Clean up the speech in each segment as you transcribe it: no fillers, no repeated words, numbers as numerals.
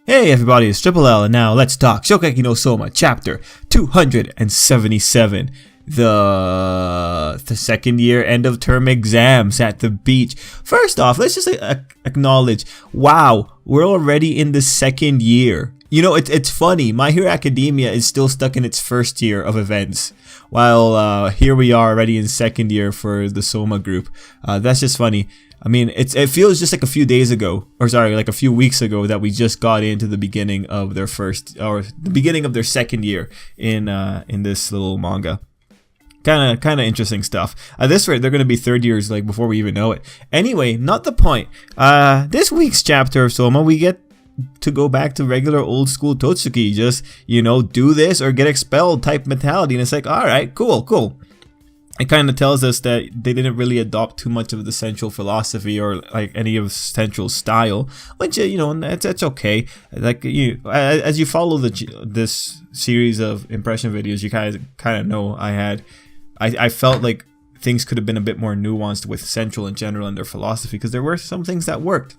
Hey everybody, it's Triple L, and now let's talk Shokugeki no Soma, chapter 277. The second year end of term exams at the beach. First off, let's just acknowledge, wow, we're already in the second year. You know, it's funny, My Hero Academia is still stuck in its first year of events, while here we are already in second year for the Soma group. That's just funny. I mean, it feels just like a few days ago, or sorry, like a few weeks ago that we just got into the beginning of their the beginning of their second year in this little manga. Kind of interesting stuff. At this rate, they're going to be third years like before we even know it. Anyway, not the point. This week's chapter of Soma, we get to go back to regular old school Totsuki. Just, you know, do this or get expelled type mentality. And it's like, all right, cool. It kind of tells us that they didn't really adopt too much of the central philosophy or like any of central style, which you know, that's okay. Like as you follow this series of impression videos, you kind of know I felt like things could have been a bit more nuanced with central in general and their philosophy, because there were some things that worked.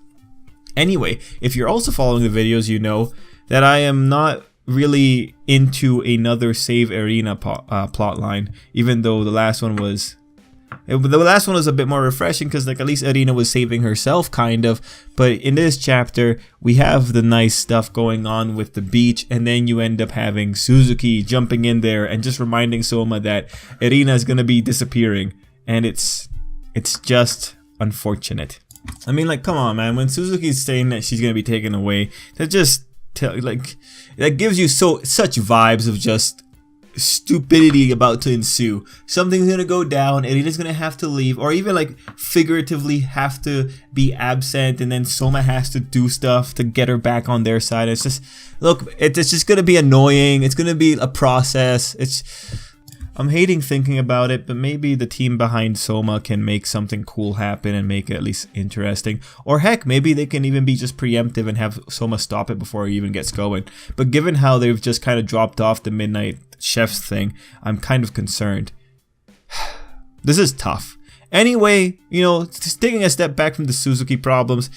Anyway, if you're also following the videos, you know that I am not really into another save Erina plot line, even though the last one was a bit more refreshing, because like at least Erina was saving herself kind of. But in this chapter we have the nice stuff going on with the beach, and then you end up having Suzuki jumping in there and just reminding Soma that Erina is gonna be disappearing, and it's just unfortunate. I mean, like, come on, man, when Suzuki's saying that she's gonna be taken away, that just that gives you such vibes of just stupidity about to ensue. Something's gonna go down, Erina's gonna have to leave, or even like figuratively have to be absent, and then Soma has to do stuff to get her back on their side. It's just, look, it's just gonna be annoying. It's gonna be a process. I'm hating thinking about it, but maybe the team behind Soma can make something cool happen and make it at least interesting. Or heck, maybe they can even be just preemptive and have Soma stop it before he even gets going. But given how they've just kind of dropped off the Midnight Chefs thing, I'm kind of concerned. This is tough. Anyway, you know, just taking a step back from the Suzuki problems,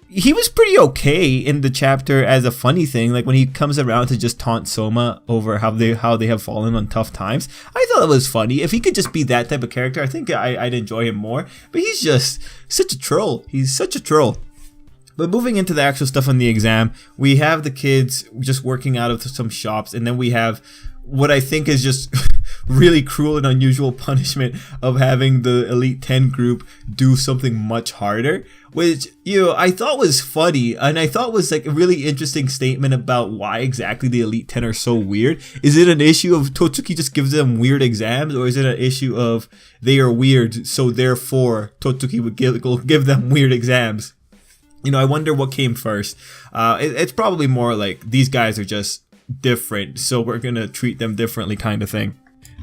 he was pretty okay in the chapter as a funny thing, like when he comes around to just taunt Soma over how they have fallen on tough times. I thought it was funny. If he could just be that type of character, I think I'd enjoy him more. But he's just such a troll. He's such a troll. But moving into the actual stuff on the exam, we have the kids just working out of some shops, and then we have what I think is just really cruel and unusual punishment of having the Elite 10 group do something much harder, which, you know, I thought was funny, and I thought was like a really interesting statement about why exactly the Elite 10 are so weird. Is it an issue of Totsuki just gives them weird exams, or is it an issue of they are weird, so therefore Totsuki would give them weird exams? You know, I wonder what came first. It's probably more like these guys are just different, so we're gonna treat them differently kind of thing.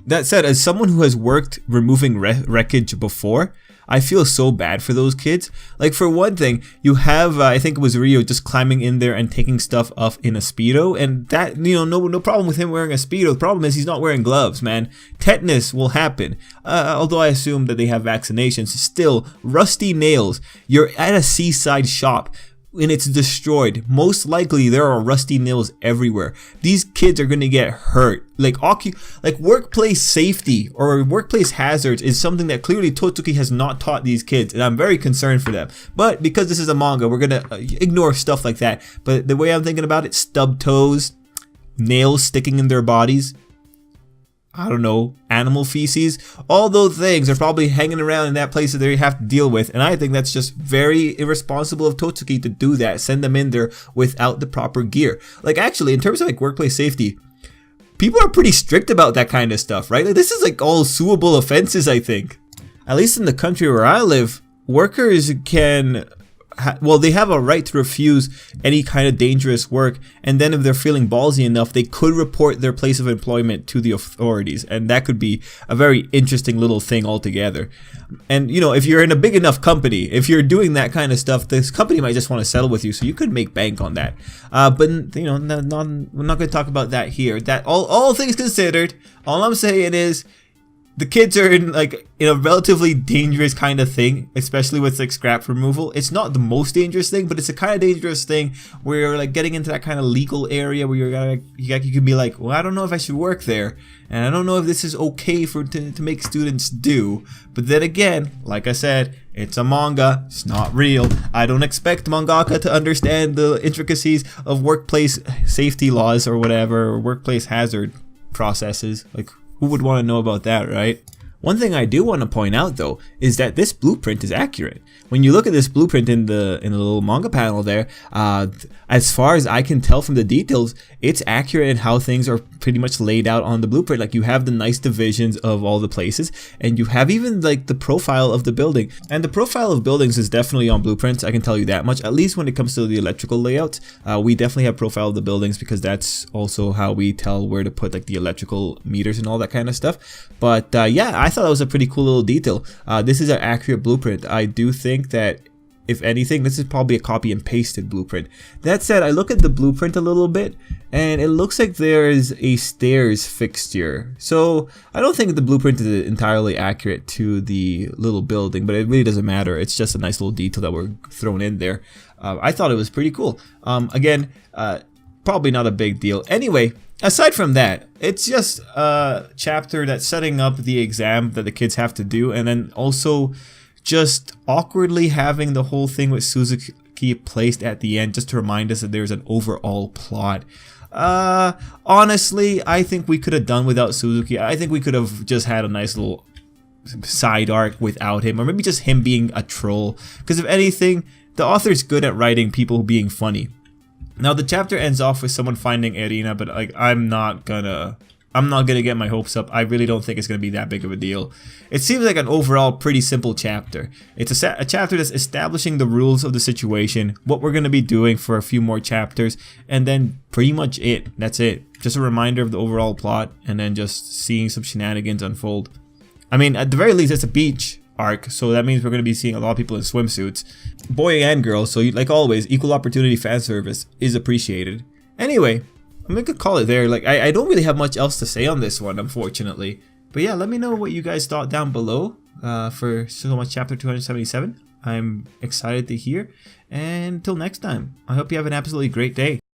That said, as someone who has worked removing wreckage before, I feel so bad for those kids. Like, for one thing, you have I think it was Rio just climbing in there and taking stuff off in a Speedo, and that, you know, no problem with him wearing a Speedo. The problem is he's not wearing gloves, man. Tetanus will happen. Although I assume that they have vaccinations, still, rusty nails. You're at a seaside shop and it's destroyed. Most likely there are rusty nails everywhere. These kids are gonna get hurt. Like workplace safety or workplace hazards is something that clearly Totsuki has not taught these kids, and I'm very concerned for them. But because this is a manga, we're gonna ignore stuff like that. But the way I'm thinking about it, stubbed toes, nails sticking in their bodies, I don't know, animal feces, all those things are probably hanging around in that place that they have to deal with, and I think that's just very irresponsible of Totsuki to do that, send them in there without the proper gear. Like, actually, in terms of like workplace safety, people are pretty strict about that kind of stuff, right? Like, this is like all suable offenses, I think. At least in the country where I live, workers can they have a right to refuse any kind of dangerous work, and then if they're feeling ballsy enough, they could report their place of employment to the authorities, and that could be a very interesting little thing altogether. And you know, if you're in a big enough company, if you're doing that kind of stuff, this company might just want to settle with you, so you could make bank on that. But you know, we're not going to talk about that here. That all things considered, all I'm saying is, the kids are in a relatively dangerous kind of thing, especially with like scrap removal. It's not the most dangerous thing, but it's a kind of dangerous thing where you're like getting into that kind of legal area where you could be like, well, I don't know if I should work there, and I don't know if this is okay to make students do. But then again, like I said, it's a manga, it's not real. I don't expect mangaka to understand the intricacies of workplace safety laws or whatever, or workplace hazard processes. Like, who would want to know about that, right? One thing I do want to point out though is that this blueprint is accurate. When you look at this blueprint in the little manga panel there, as far as I can tell from the details, it's accurate in how things are pretty much laid out on the blueprint. Like, you have the nice divisions of all the places, and you have even like the profile of the building. And the profile of buildings is definitely on blueprints, I can tell you that much. At least when it comes to the electrical layout, we definitely have profile of the buildings, because that's also how we tell where to put like the electrical meters and all that kind of stuff. But yeah, I thought that was a pretty cool little detail. This is an accurate blueprint. I do think that, if anything, this is probably a copy and pasted blueprint. That said, I look at the blueprint a little bit, and it looks like there's a stairs fixture. So I don't think the blueprint is entirely accurate to the little building, but it really doesn't matter. It's just a nice little detail that we're thrown in there. I thought it was pretty cool. Again, probably not a big deal. Anyway, aside from that, it's just a chapter that's setting up the exam that the kids have to do, and then also just awkwardly having the whole thing with Suzuki placed at the end just to remind us that there's an overall plot. Honestly, I think we could have done without Suzuki. I think we could have just had a nice little side arc without him, or maybe just him being a troll, because if anything, the author's good at writing people being funny. Now the chapter ends off with someone finding Erina, but like, I'm not gonna get my hopes up. I really don't think it's gonna be that big of a deal. It seems like an overall pretty simple chapter. It's a chapter that's establishing the rules of the situation, what we're gonna be doing for a few more chapters, and then pretty much it. That's it. Just a reminder of the overall plot, and then just seeing some shenanigans unfold. I mean, at the very least, it's a beach arc, so that means we're going to be seeing a lot of people in swimsuits, boy and girl, so like always, equal opportunity fan service is appreciated. Anyway, I'm gonna call it there. Like, I don't really have much else to say on this one, unfortunately, but yeah, let me know what you guys thought down below for so much chapter 277. I'm excited to hear, and until next time, I hope you have an absolutely great day.